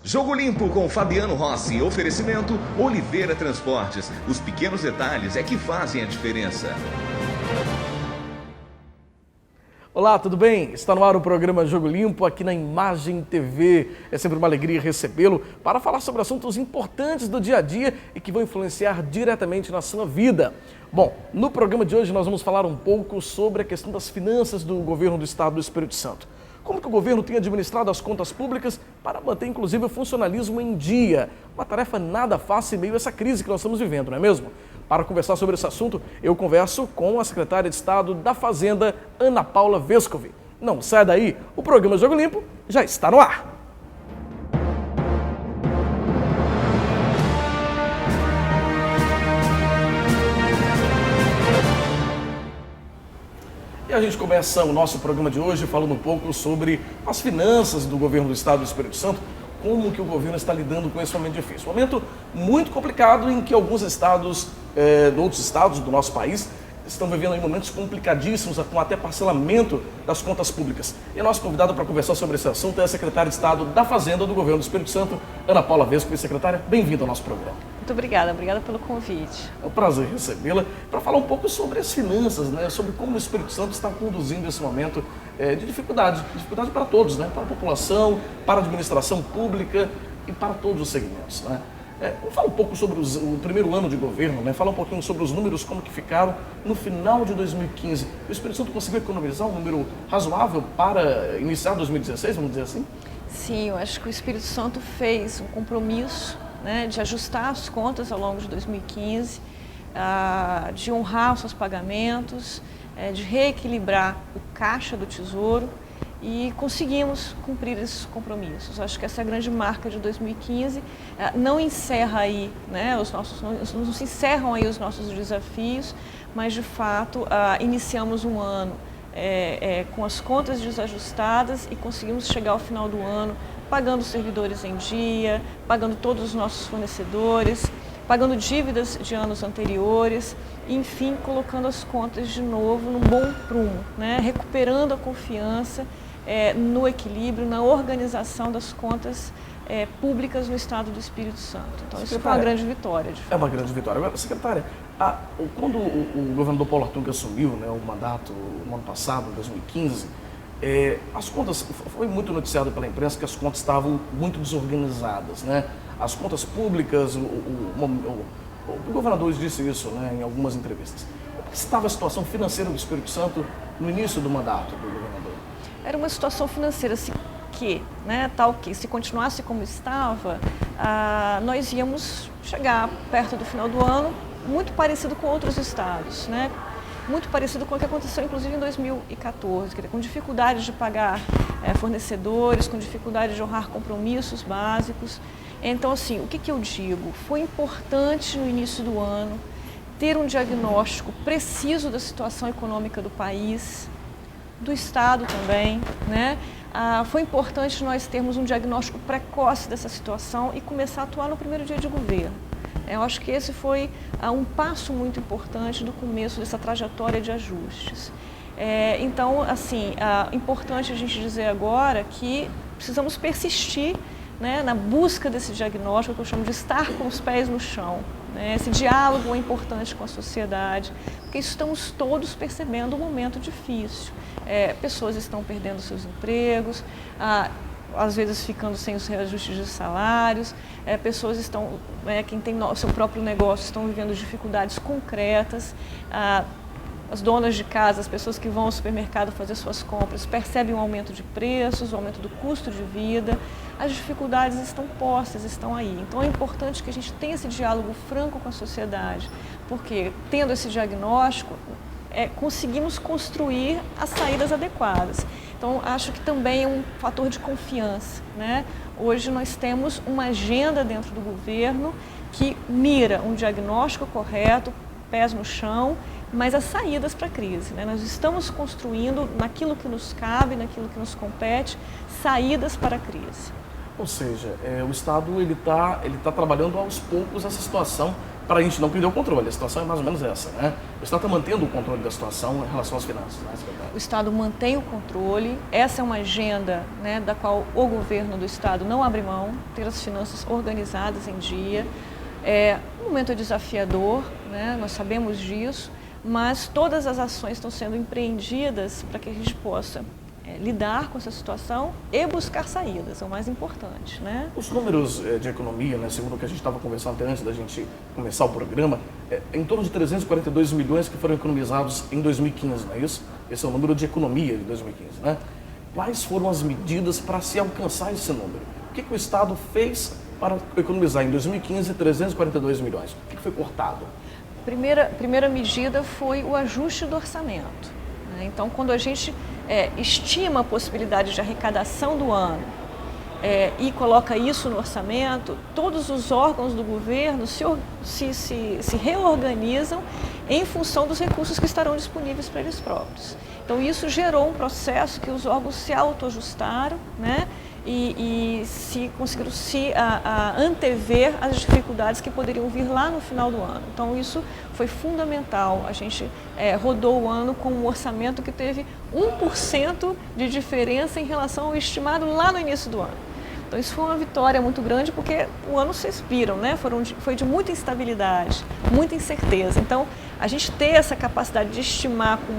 Jogo Limpo com Fabiano Rossi, oferecimento Oliveira Transportes. Os pequenos detalhes é que fazem a diferença. Olá, tudo bem? Está no ar o programa Jogo Limpo aqui na Imagem TV. É sempre uma alegria recebê-lo para falar sobre assuntos importantes do dia a dia e que vão influenciar diretamente na sua vida. Bom, no programa de hoje nós vamos falar um pouco sobre a questão das finanças do governo do Estado do Espírito Santo. Como que o governo tem administrado as contas públicas para manter, inclusive, o funcionalismo em dia? Uma tarefa nada fácil em meio a essa crise que nós estamos vivendo, não é mesmo? Para conversar sobre esse assunto, eu converso com a secretária de Estado da Fazenda, Ana Paula Vescovi. Não sai daí, o programa Jogo Limpo já está no ar. E a gente começa o nosso programa de hoje falando um pouco sobre as finanças do governo do Estado do Espírito Santo, como que o governo está lidando com esse momento difícil. Um momento muito complicado em que alguns estados, outros estados do nosso país, estão vivendo em momentos complicadíssimos, com até parcelamento das contas públicas. E a nossa convidada para conversar sobre esse assunto é a secretária de Estado da Fazenda do governo do Espírito Santo, Ana Paula Vescovi. Secretária, bem-vinda ao nosso programa. Muito obrigada pelo convite. É um prazer recebê-la para falar um pouco sobre as finanças, né? Sobre como o Espírito Santo está conduzindo esse momento de dificuldade para todos, né? Para a população, para a administração pública e para todos os segmentos, né? Fala um pouco sobre o primeiro ano de governo, né? Fala um pouquinho sobre os números, como que ficaram no final de 2015. O Espírito Santo conseguiu economizar um número razoável para iniciar 2016, vamos dizer assim? Sim, eu acho que o Espírito Santo fez um compromisso, né, de ajustar as contas ao longo de 2015, de honrar os seus pagamentos, de reequilibrar o caixa do Tesouro e conseguimos cumprir esses compromissos. Acho que essa é a grande marca de 2015. Não encerra aí, né, não se encerram aí os nossos desafios, mas de fato iniciamos um ano com as contas desajustadas e conseguimos chegar ao final do ano pagando os servidores em dia, pagando todos os nossos fornecedores, pagando dívidas de anos anteriores, e, enfim, colocando as contas de novo num bom prumo, né? Recuperando a confiança no equilíbrio, na organização das contas públicas no Estado do Espírito Santo. Então, isso foi uma grande vitória. É uma grande vitória. Agora, secretária, quando o governador Paulo Artung assumiu, né, o mandato no ano passado, em 2015, as contas, foi muito noticiado pela imprensa que as contas estavam muito desorganizadas, né? As contas públicas, o governador disse isso, né, em algumas entrevistas. Como estava a situação financeira do Espírito Santo no início do mandato do governador? Era uma situação financeira assim, que se continuasse como estava, nós íamos chegar perto do final do ano muito parecido com outros estados, né? Muito parecido com o que aconteceu, inclusive, em 2014, com dificuldade de pagar fornecedores, com dificuldade de honrar compromissos básicos. Então, assim, o que eu digo? Foi importante no início do ano ter um diagnóstico preciso da situação econômica do país, do Estado também, né? Foi importante nós termos um diagnóstico precoce dessa situação e começar a atuar no primeiro dia de governo. Eu acho que esse foi um passo muito importante do começo dessa trajetória de ajustes. Então, assim, importante a gente dizer agora que precisamos persistir, né, na busca desse diagnóstico, que eu chamo de estar com os pés no chão. Né? Esse diálogo é importante com a sociedade, porque estamos todos percebendo um momento difícil. Pessoas estão perdendo seus empregos, às vezes ficando sem os reajustes de salários, pessoas estão, quem tem o seu próprio negócio, estão vivendo dificuldades concretas, as donas de casa, as pessoas que vão ao supermercado fazer suas compras, percebem um aumento de preços, um aumento do custo de vida, as dificuldades estão postas, estão aí. Então é importante que a gente tenha esse diálogo franco com a sociedade, porque tendo esse diagnóstico, conseguimos construir as saídas adequadas. Então, acho que também é um fator de confiança, né? Hoje nós temos uma agenda dentro do governo que mira um diagnóstico correto, pés no chão, mas as saídas para a crise, né? Nós estamos construindo, naquilo que nos cabe, naquilo que nos compete, saídas para a crise. Ou seja, o Estado ele tá trabalhando aos poucos essa situação para a gente não perder o controle. A situação é mais ou menos essa, né? O Estado está mantendo o controle da situação em relação às finanças, né, secretário? O Estado mantém o controle, essa é uma agenda, né, da qual o governo do Estado não abre mão, ter as finanças organizadas em dia. O momento é desafiador, né, nós sabemos disso, mas todas as ações estão sendo empreendidas para que a gente possa lidar com essa situação e buscar saídas, é o mais importante, né? Os números de economia, né, segundo o que a gente estava conversando até antes da gente começar o programa, em torno de 342 milhões que foram economizados em 2015, não é isso? Esse é o número de economia de 2015, né? Quais foram as medidas para se alcançar esse número? O que o Estado fez para economizar em 2015 342 milhões? O que foi cortado? Primeira medida foi o ajuste do orçamento, né? Então, quando a gente estima a possibilidade de arrecadação do ano e coloca isso no orçamento, todos os órgãos do governo se reorganizam em função dos recursos que estarão disponíveis para eles próprios. Então, isso gerou um processo que os órgãos se autoajustaram, né? E conseguiram antever as dificuldades que poderiam vir lá no final do ano. Então, isso foi fundamental. A gente rodou o ano com um orçamento que teve 1% de diferença em relação ao estimado lá no início do ano. Então, isso foi uma vitória muito grande, porque o ano se expiram, né? Foi de muita instabilidade, muita incerteza. Então, a gente ter essa capacidade de estimar com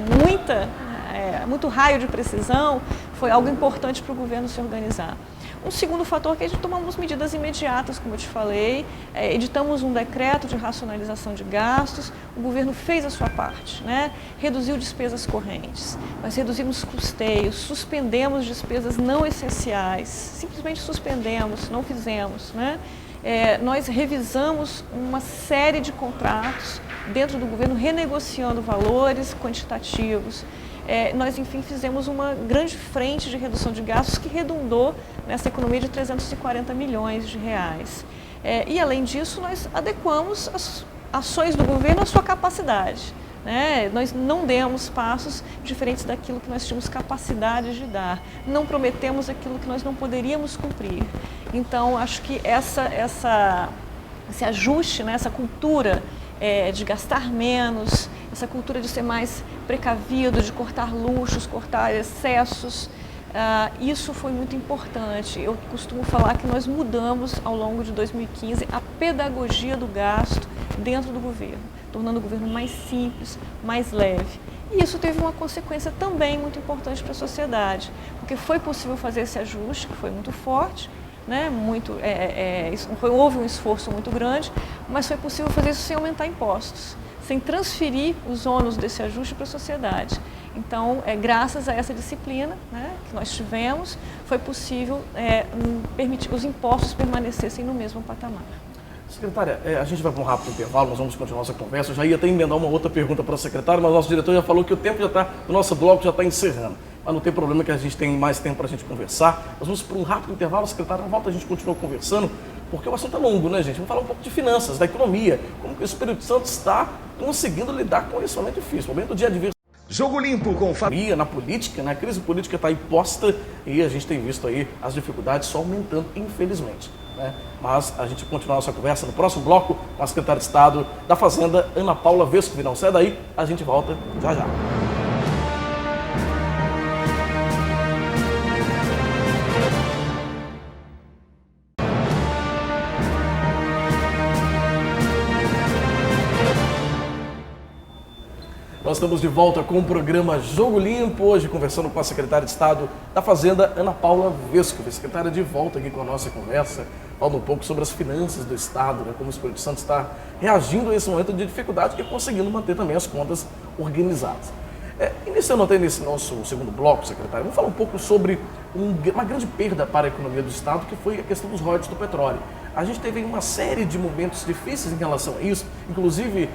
muito raio de precisão foi algo importante para o governo se organizar. Um segundo fator é que a gente tomamos medidas imediatas, como eu te falei, editamos um decreto de racionalização de gastos, o governo fez a sua parte, né? Reduziu despesas correntes, nós reduzimos custeios, suspendemos despesas não essenciais, simplesmente suspendemos, não fizemos, né? Nós revisamos uma série de contratos dentro do governo, renegociando valores quantitativos. Nós, enfim, fizemos uma grande frente de redução de gastos que redundou nessa economia de 340 milhões de reais. E, além disso, nós adequamos as ações do governo à sua capacidade, né? Nós não demos passos diferentes daquilo que nós tínhamos capacidade de dar. Não prometemos aquilo que nós não poderíamos cumprir. Então, acho que esse ajuste, né, essa cultura de gastar menos, essa cultura de ser mais precavido, de cortar luxos, cortar excessos, isso foi muito importante. Eu costumo falar que nós mudamos ao longo de 2015 a pedagogia do gasto dentro do governo, tornando o governo mais simples, mais leve. E isso teve uma consequência também muito importante para a sociedade, porque foi possível fazer esse ajuste, que foi muito forte, né? Houve um esforço muito grande, mas foi possível fazer isso sem aumentar impostos, sem transferir os ônus desse ajuste para a sociedade. Então, graças a essa disciplina, né, que nós tivemos, foi possível permitir que os impostos permanecessem no mesmo patamar. Secretária, a gente vai para um rápido intervalo, nós vamos continuar nossa conversa. Eu já ia até emendar uma outra pergunta para a secretária, mas o nosso diretor já falou que o tempo do nosso bloco já está encerrando. Mas não tem problema, que a gente tem mais tempo para a gente conversar. Nós vamos para um rápido intervalo, secretária, na volta a gente continua conversando, porque o assunto é longo, né, gente? Vamos falar um pouco de finanças, da economia, como que o Espírito Santo está conseguindo lidar com esse momento difícil, momento de adversidade. Jogo Limpo com Família na política, né? A crise política está aí posta e a gente tem visto aí as dificuldades só aumentando, infelizmente, né? Mas a gente continua a nossa conversa no próximo bloco com a secretária de Estado da Fazenda, Ana Paula Vescovi. Não sai daí, a gente volta já já. Nós estamos de volta com o programa Jogo Limpo, hoje conversando com a secretária de Estado da Fazenda, Ana Paula Vescovi. Secretária, de volta aqui com a nossa conversa, falando um pouco sobre as finanças do Estado, né, como o Espírito Santo está reagindo a esse momento de dificuldade e conseguindo manter também as contas organizadas. Iniciando até nesse nosso segundo bloco, secretária, vamos falar um pouco sobre uma grande perda para a economia do Estado, que foi a questão dos royalties do petróleo. A gente teve uma série de momentos difíceis em relação a isso, inclusive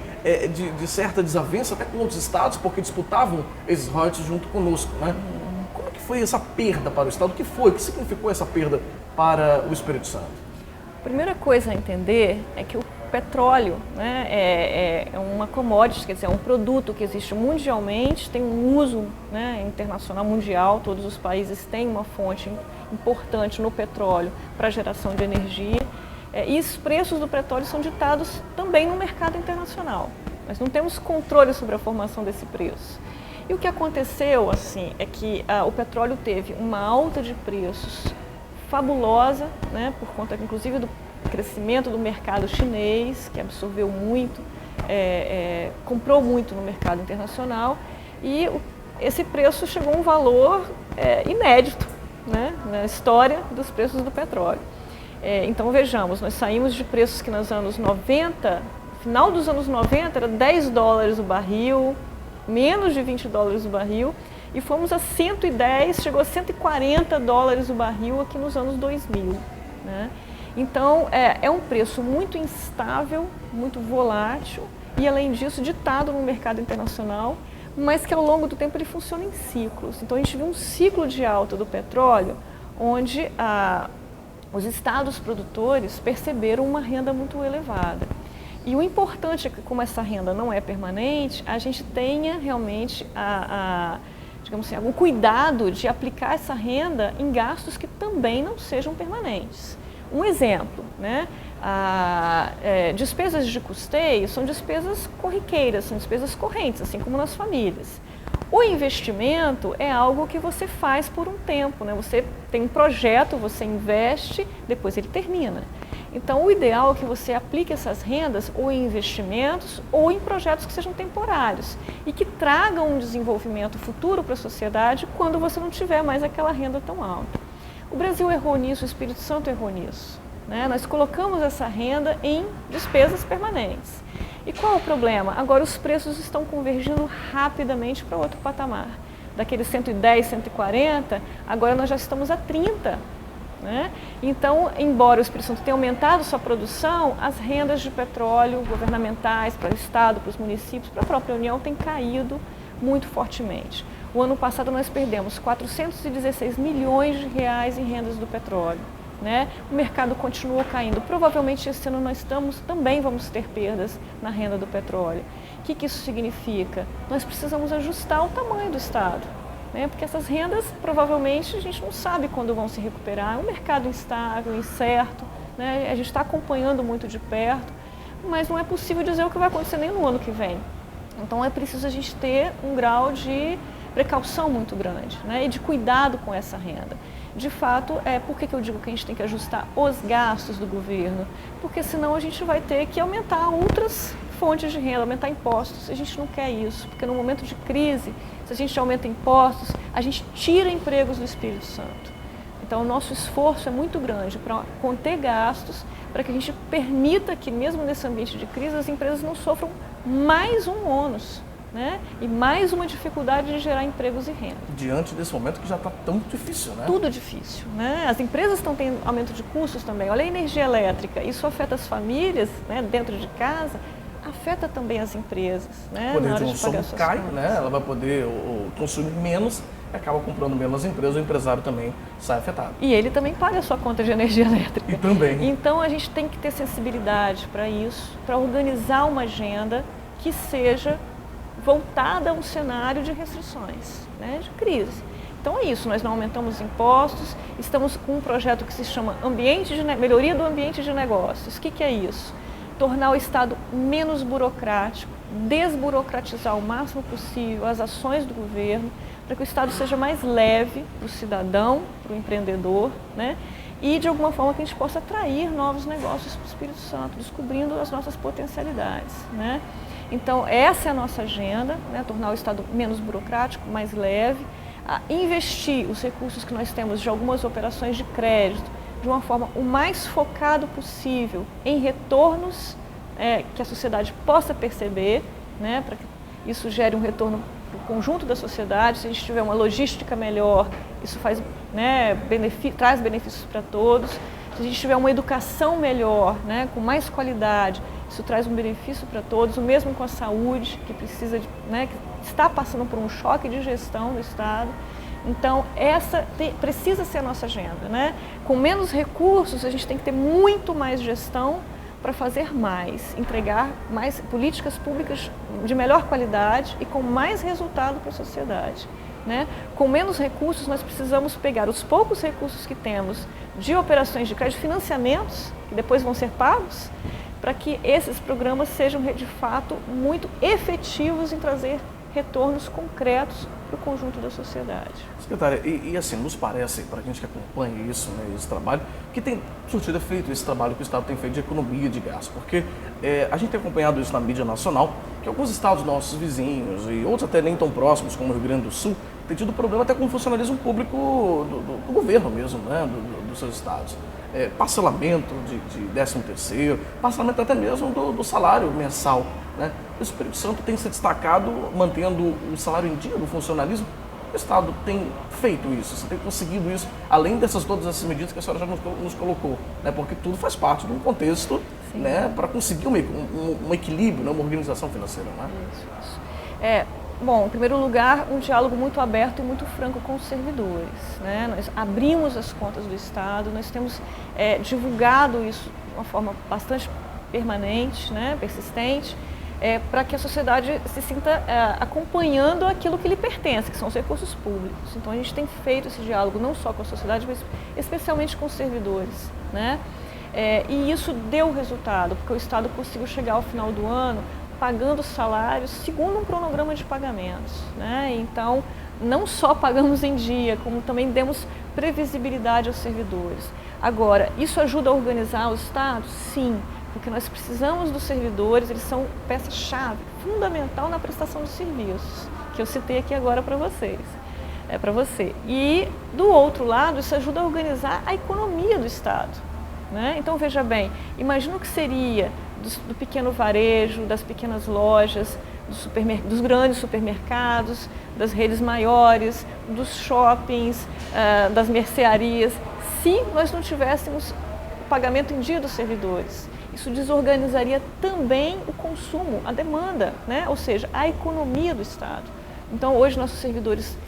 de certa desavença até com outros estados, porque disputavam esses royalties junto conosco, né? Como que foi essa perda para o Estado? O que significou essa perda para o Espírito Santo? A primeira coisa a entender é que o petróleo, né, é uma commodity, quer dizer, é um produto que existe mundialmente, tem um uso, né, internacional mundial, todos os países têm uma fonte importante no petróleo para geração de energia. E os preços do petróleo são ditados também no mercado internacional. Nós não temos controle sobre a formação desse preço. E o que aconteceu, assim, é que o petróleo teve uma alta de preços fabulosa, né, por conta, inclusive, do crescimento do mercado chinês, que absorveu muito, comprou muito no mercado internacional, e esse preço chegou a um valor inédito, né, na história dos preços do petróleo. Então, vejamos, nós saímos de preços que nos anos 90, final dos anos 90, era 10 dólares o barril, menos de 20 dólares o barril, e fomos a 110, chegou a 140 dólares o barril aqui nos anos 2000. Né? Então, é um preço muito instável, muito volátil, e além disso, ditado no mercado internacional, mas que ao longo do tempo ele funciona em ciclos. Então, a gente viu um ciclo de alta do petróleo, onde os estados produtores perceberam uma renda muito elevada. E o importante é que, como essa renda não é permanente, a gente tenha realmente digamos assim, o cuidado de aplicar essa renda em gastos que também não sejam permanentes. Um exemplo, né? Despesas de custeio são despesas corriqueiras, são despesas correntes, assim como nas famílias. O investimento é algo que você faz por um tempo, né? Você tem um projeto, você investe, depois ele termina. Então, o ideal é que você aplique essas rendas ou em investimentos ou em projetos que sejam temporários e que tragam um desenvolvimento futuro para a sociedade quando você não tiver mais aquela renda tão alta. O Brasil errou nisso, o Espírito Santo errou nisso. Né? Nós colocamos essa renda em despesas permanentes. E qual é o problema? Agora os preços estão convergindo rapidamente para outro patamar. Daqueles 110, 140, agora nós já estamos a 30. Né? Então, embora o Espírito Santo tenha aumentado sua produção, as rendas de petróleo governamentais para o Estado, para os municípios, para a própria União, têm caído muito fortemente. O ano passado nós perdemos 416 milhões de reais em rendas do petróleo. Né? O mercado continuou caindo. Provavelmente esse ano nós também vamos ter perdas na renda do petróleo. O que isso significa? Nós precisamos ajustar o tamanho do Estado. Né? Porque essas rendas, provavelmente, a gente não sabe quando vão se recuperar. É um mercado instável, incerto, né? A gente está acompanhando muito de perto, mas não é possível dizer o que vai acontecer nem no ano que vem. Então é preciso a gente ter um grau de precaução muito grande, né? E de cuidado com essa renda. De fato, por que eu digo que a gente tem que ajustar os gastos do governo? Porque senão a gente vai ter que aumentar outras fontes de renda, aumentar impostos. A gente não quer isso, porque no momento de crise, se a gente aumenta impostos, a gente tira empregos do Espírito Santo. Então, o nosso esforço é muito grande para conter gastos, para que a gente permita que, mesmo nesse ambiente de crise, as empresas não sofram mais um ônus, né? E mais uma dificuldade de gerar empregos e renda. Diante desse momento que já está tão difícil, né? Tudo difícil, né? As empresas estão tendo aumento de custos também. Olha a energia elétrica, isso afeta as famílias, né, dentro de casa, afeta também as empresas, né? O poder de consumo cai, né? Ela vai poder consumir menos, acaba comprando menos empresas, o empresário também sai afetado. E ele também paga a sua conta de energia elétrica. E também. Então a gente tem que ter sensibilidade para isso, para organizar uma agenda que seja voltada a um cenário de restrições, né, de crise. Então é isso, nós não aumentamos impostos, estamos com um projeto que se chama Melhoria do Ambiente de Negócios. O que é isso? Tornar o Estado menos burocrático, desburocratizar o máximo possível as ações do governo, para que o Estado seja mais leve para o cidadão, para o empreendedor, né? E de alguma forma que a gente possa atrair novos negócios para o Espírito Santo, descobrindo as nossas potencialidades, né? Então essa é a nossa agenda, né? Tornar o Estado menos burocrático, mais leve, investir os recursos que nós temos de algumas operações de crédito de uma forma o mais focado possível em retornos que a sociedade possa perceber, né, para que isso gere um retorno para o conjunto da sociedade. Se a gente tiver uma logística melhor, isso faz, né, traz benefícios para todos. Se a gente tiver uma educação melhor, né, com mais qualidade, isso traz um benefício para todos. O mesmo com a saúde, que precisa que está passando por um choque de gestão do Estado. Então, essa precisa ser a nossa agenda, né? Com menos recursos, a gente tem que ter muito mais gestão para fazer mais, entregar mais políticas públicas de melhor qualidade e com mais resultado para a sociedade, né? Com menos recursos, nós precisamos pegar os poucos recursos que temos de operações de crédito, financiamentos, que depois vão ser pagos, para que esses programas sejam, de fato, muito efetivos em trazer retornos concretos para o conjunto da sociedade. Secretária, e assim, nos parece, para a gente que acompanha isso, né, esse trabalho, que tem surtido efeito esse trabalho que o Estado tem feito de economia de gasto, porque a gente tem acompanhado isso na mídia nacional, que alguns estados nossos vizinhos e outros até nem tão próximos, como o Rio Grande do Sul, têm tido problema até com o funcionalismo público do governo mesmo, né, dos seus estados. Parcelamento de 13º, parcelamento até mesmo do salário mensal, né? O Espírito Santo tem se destacado mantendo o salário em dia do funcionalismo. O Estado tem feito isso, você tem conseguido isso, além dessas todas essas medidas que a senhora já nos colocou, né? Porque tudo faz parte de um contexto, né, para conseguir um equilíbrio, né, uma organização financeira. Né? Isso. Bom, em primeiro lugar, um diálogo muito aberto e muito franco com os servidores, né? Nós abrimos as contas do Estado, nós temos divulgado isso de uma forma bastante permanente, né, persistente, para que a sociedade se sinta acompanhando aquilo que lhe pertence, que são os recursos públicos. Então a gente tem feito esse diálogo não só com a sociedade, mas especialmente com os servidores, né? E isso deu resultado, porque o Estado conseguiu chegar ao final do ano pagando salários segundo um cronograma de pagamentos, né? Então, não só pagamos em dia, como também demos previsibilidade aos servidores. Agora, isso ajuda a organizar o Estado? Sim, porque nós precisamos dos servidores, eles são peça-chave, fundamental na prestação de serviços, que eu citei aqui agora para vocês. Para você. E, do outro lado, isso ajuda a organizar a economia do Estado, né? Então, veja bem, imagina o que seria do pequeno varejo, das pequenas lojas, dos grandes supermercados, das redes maiores, dos shoppings, das mercearias, se nós não tivéssemos o pagamento em dia dos servidores. Isso desorganizaria também o consumo, a demanda, né? Ou seja, a economia do Estado. Então, hoje, nossos servidores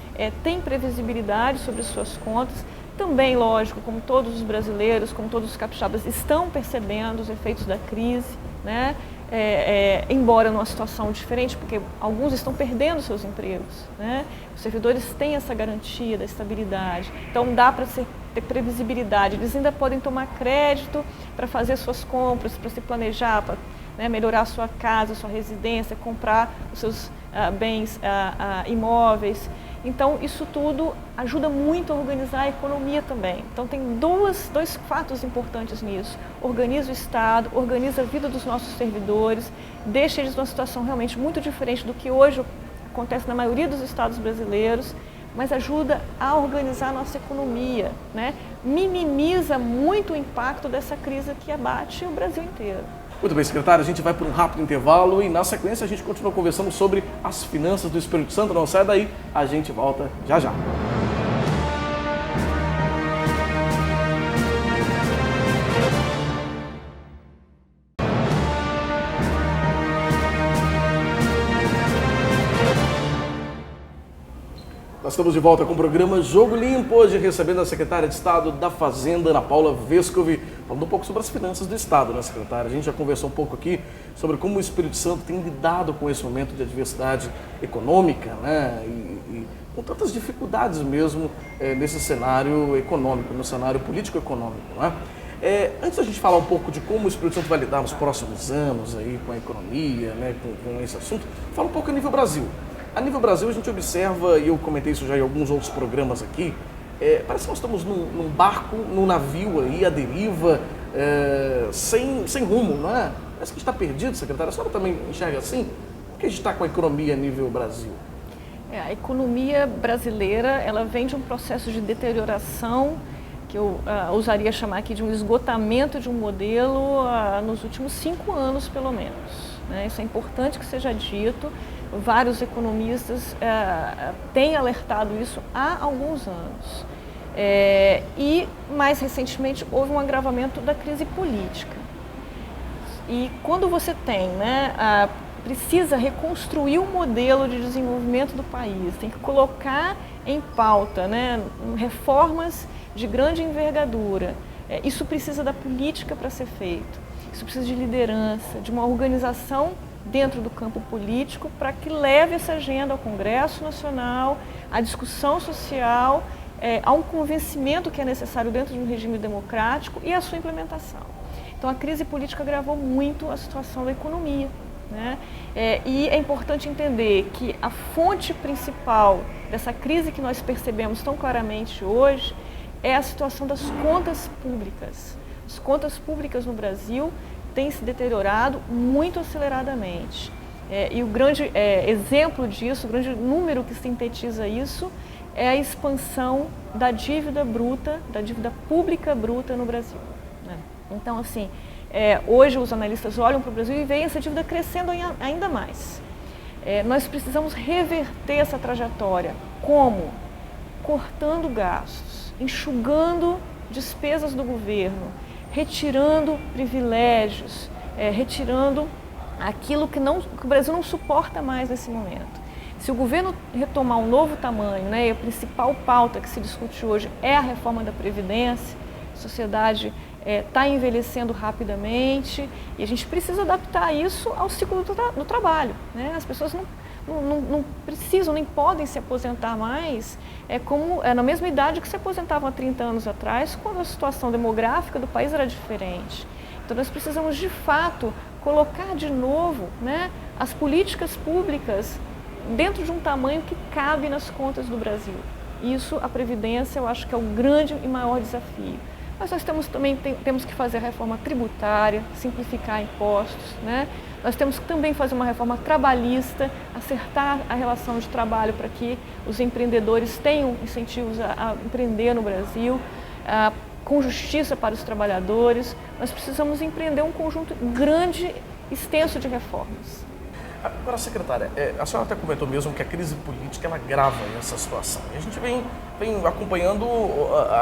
têm previsibilidade sobre as suas contas. Também, lógico, como todos os brasileiros, como todos os capixabas, estão percebendo os efeitos da crise, né? Embora numa situação diferente, porque alguns estão perdendo seus empregos, né? Os servidores têm essa garantia da estabilidade, então dá para ter previsibilidade. Eles ainda podem tomar crédito para fazer suas compras, para se planejar, para, né, melhorar a sua casa, a sua residência, comprar os seus bens imóveis. Então, isso tudo ajuda muito a organizar a economia também. Então, tem dois fatos importantes nisso. Organiza o Estado, organiza a vida dos nossos servidores, deixa eles numa situação realmente muito diferente do que hoje acontece na maioria dos estados brasileiros, mas ajuda a organizar a nossa economia, né? Minimiza muito o impacto dessa crise que abate o Brasil inteiro. Muito bem, secretária, a gente vai para um rápido intervalo e na sequência a gente continua conversando sobre as finanças do Espírito Santo. Não sai daí, a gente volta já já. Nós estamos de volta com o programa Jogo Limpo, hoje recebendo a secretária de Estado da Fazenda, Ana Paula Vescovi, falando um pouco sobre as finanças do Estado, né, secretária? A gente já conversou um pouco aqui sobre como o Espírito Santo tem lidado com esse momento de adversidade econômica, né, e com tantas dificuldades mesmo nesse cenário econômico, no cenário político-econômico, né? Antes da gente falar um pouco de como o Espírito Santo vai lidar nos próximos anos aí com a economia, né, com esse assunto, fala um pouco a nível Brasil. A nível Brasil, a gente observa, e eu comentei isso já em alguns outros programas aqui, parece que nós estamos num barco, num navio aí, à deriva, sem rumo, não é? Parece que a gente está perdido, secretária. A senhora também enxerga assim? Como que a gente está com a economia a nível Brasil? A economia brasileira, ela vem de um processo de deterioração, que eu ousaria chamar aqui de um esgotamento de um modelo nos últimos 5 anos, pelo menos, né? Isso é importante que seja dito. Vários economistas têm alertado isso há alguns anos. E, mais recentemente, houve um agravamento da crise política. E quando você tem, né, precisa reconstruir o modelo de desenvolvimento do país, tem que colocar em pauta, né, reformas de grande envergadura. Isso precisa da política para ser feito. Isso precisa de liderança, de uma organização dentro do campo político para que leve essa agenda ao Congresso Nacional, à discussão social há um convencimento que é necessário dentro de um regime democrático e a sua implementação. Então a crise política agravou muito a situação da economia, né? E é importante entender que a fonte principal dessa crise que nós percebemos tão claramente hoje é a situação das contas públicas. As contas públicas no Brasil têm se deteriorado muito aceleradamente. E o grande exemplo disso, o grande número que sintetiza isso, é a expansão da dívida bruta, da dívida pública bruta no Brasil, né? Então, assim, hoje os analistas olham para o Brasil e veem essa dívida crescendo ainda mais. Nós precisamos reverter essa trajetória. Como? Cortando gastos, enxugando despesas do governo, retirando privilégios, retirando aquilo que o Brasil não suporta mais nesse momento. Se o governo retomar um novo tamanho, né, e a principal pauta que se discute hoje é a reforma da Previdência, a sociedade está envelhecendo rapidamente e a gente precisa adaptar isso ao ciclo do trabalho, né? As pessoas não precisam nem podem se aposentar mais na mesma idade que se aposentavam há 30 anos atrás, quando a situação demográfica do país era diferente. Então nós precisamos de fato colocar de novo, né, as políticas públicas dentro de um tamanho que cabe nas contas do Brasil. Isso, a Previdência, eu acho que é o grande e maior desafio. Mas nós temos que fazer a reforma tributária, simplificar impostos, né? Nós temos que também fazer uma reforma trabalhista, acertar a relação de trabalho para que os empreendedores tenham incentivos a empreender no Brasil, com justiça para os trabalhadores. Nós precisamos empreender um conjunto grande, extenso de reformas. Agora, secretária, a senhora até comentou mesmo que a crise política ela agrava essa situação. E a gente vem acompanhando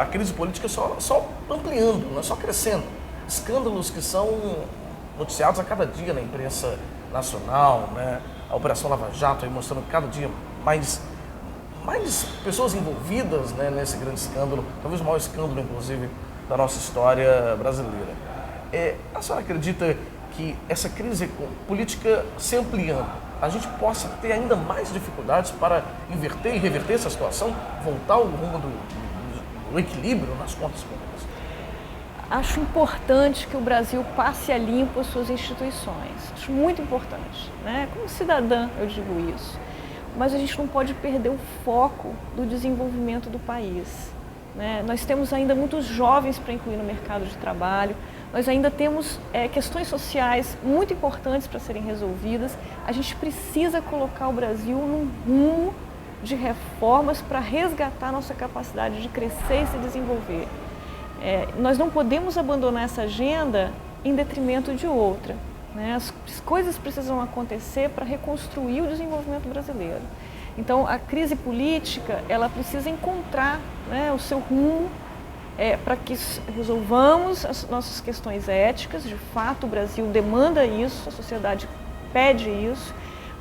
a crise política só ampliando, não é só crescendo. Escândalos que são noticiados a cada dia na imprensa nacional, né? A Operação Lava Jato aí mostrando cada dia mais pessoas envolvidas, né, nesse grande escândalo, talvez o maior escândalo, inclusive, da nossa história brasileira. A senhora acredita que essa crise política se ampliando, a gente possa ter ainda mais dificuldades para inverter e reverter essa situação, voltar ao rumo do equilíbrio nas contas públicas? Acho importante que o Brasil passe a limpo as suas instituições. Acho muito importante, né? Como cidadã eu digo isso. Mas a gente não pode perder o foco do desenvolvimento do país, né? Nós temos ainda muitos jovens para incluir no mercado de trabalho. Nós ainda temos questões sociais muito importantes para serem resolvidas. A gente precisa colocar o Brasil num rumo de reformas para resgatar nossa capacidade de crescer e se desenvolver. Nós não podemos abandonar essa agenda em detrimento de outra, né? As coisas precisam acontecer para reconstruir o desenvolvimento brasileiro. Então, a crise política ela precisa encontrar, né, o seu rumo, para que resolvamos as nossas questões éticas. De fato, o Brasil demanda isso, a sociedade pede isso,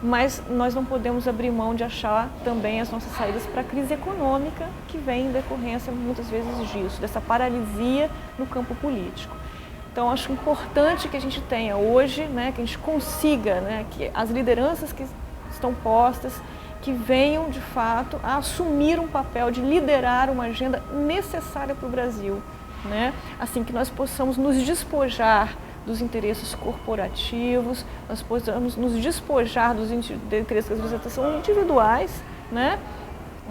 mas nós não podemos abrir mão de achar também as nossas saídas para a crise econômica que vem em decorrência muitas vezes disso, dessa paralisia no campo político. Então, acho importante que a gente tenha hoje, né, que a gente consiga, né, que as lideranças que estão postas, que venham, de fato, a assumir um papel de liderar uma agenda necessária para o Brasil, né? Assim, que nós possamos nos despojar dos interesses corporativos, nós possamos nos despojar dos interesses que às vezes são individuais, né?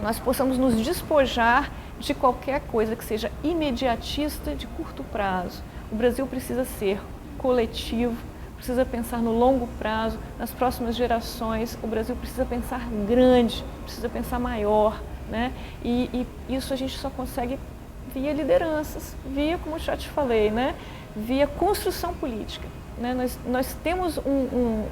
Nós possamos nos despojar de qualquer coisa que seja imediatista de curto prazo. O Brasil precisa ser coletivo, precisa pensar no longo prazo, nas próximas gerações. O Brasil precisa pensar grande, precisa pensar maior, né? E isso a gente só consegue via lideranças, via, como eu já te falei, né? Via construção política, né? Nós temos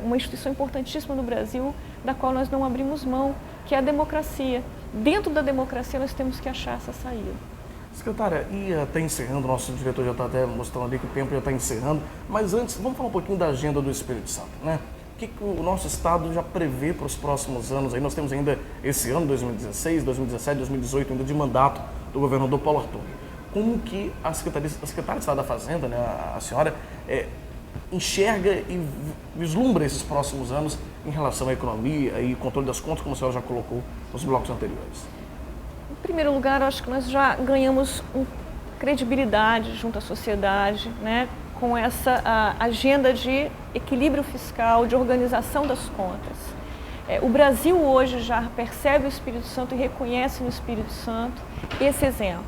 uma instituição importantíssima no Brasil, da qual nós não abrimos mão, que é a democracia. Dentro da democracia nós temos que achar essa saída. Secretária, e até encerrando, nosso diretor já está até mostrando ali que o tempo já está encerrando, mas antes, vamos falar um pouquinho da agenda do Espírito Santo, né? O que o nosso Estado já prevê para os próximos anos? Aí nós temos ainda esse ano, 2016, 2017, 2018, ainda de mandato do governador Paulo Arthur. Como que a secretária de Estado da Fazenda, né, a senhora, enxerga e vislumbra esses próximos anos em relação à economia e controle das contas, como a senhora já colocou nos blocos anteriores? Em primeiro lugar, eu acho que nós já ganhamos credibilidade junto à sociedade, né, com essa agenda de equilíbrio fiscal, de organização das contas. O Brasil hoje já percebe o Espírito Santo e reconhece no Espírito Santo esse exemplo.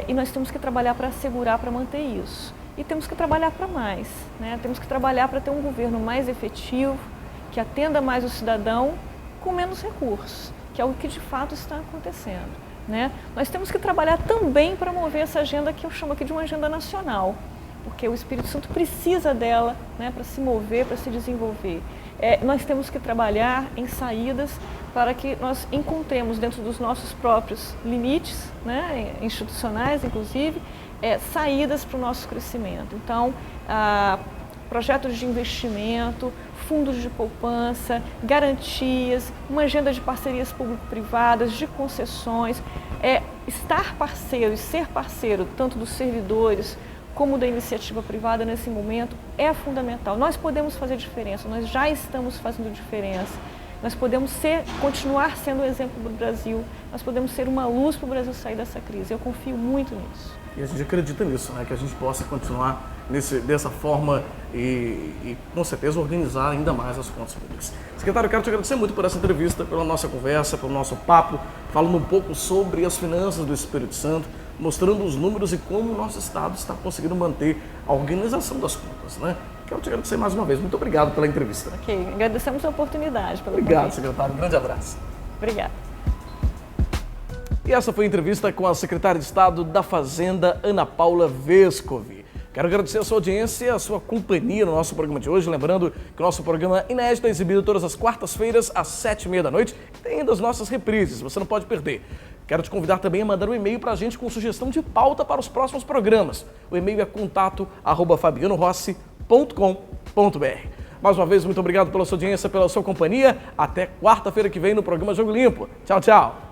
E nós temos que trabalhar para assegurar, para manter isso. E temos que trabalhar para mais, né? Temos que trabalhar para ter um governo mais efetivo, que atenda mais o cidadão com menos recursos, que é o que de fato está acontecendo, né? Nós temos que trabalhar também para mover essa agenda que eu chamo aqui de uma agenda nacional, porque o Espírito Santo precisa dela, né, para se mover, para se desenvolver. Nós temos que trabalhar em saídas para que nós encontremos dentro dos nossos próprios limites, né, institucionais inclusive, saídas para o nosso crescimento. Então, projetos de investimento, fundos de poupança, garantias, uma agenda de parcerias público-privadas, de concessões, estar parceiro e ser parceiro tanto dos servidores como da iniciativa privada nesse momento é fundamental. Nós podemos fazer diferença, nós já estamos fazendo diferença. Nós podemos continuar sendo um exemplo para o Brasil, nós podemos ser uma luz para o Brasil sair dessa crise. Eu confio muito nisso. E a gente acredita nisso, né? Que a gente possa continuar dessa forma e com certeza organizar ainda mais as contas públicas. Secretário, eu quero te agradecer muito por essa entrevista, pela nossa conversa, pelo nosso papo, falando um pouco sobre as finanças do Espírito Santo, mostrando os números e como o nosso Estado está conseguindo manter a organização das contas, né? Quero te agradecer mais uma vez. Muito obrigado pela entrevista. Ok, agradecemos a oportunidade. Obrigado, secretário. Um grande abraço. Obrigada. E essa foi a entrevista com a secretária de Estado da Fazenda, Ana Paula Vescovi. Quero agradecer a sua audiência, a sua companhia no nosso programa de hoje. Lembrando que o nosso programa inédito é exibido todas as quartas-feiras, às 7h30 da noite. Tem ainda as nossas reprises, você não pode perder. Quero te convidar também a mandar um e-mail para a gente com sugestão de pauta para os próximos programas. O e-mail é contato@fabianorossi.com.br. Mais uma vez, muito obrigado pela sua audiência, pela sua companhia. Até quarta-feira que vem no programa Jogo Limpo. Tchau, tchau.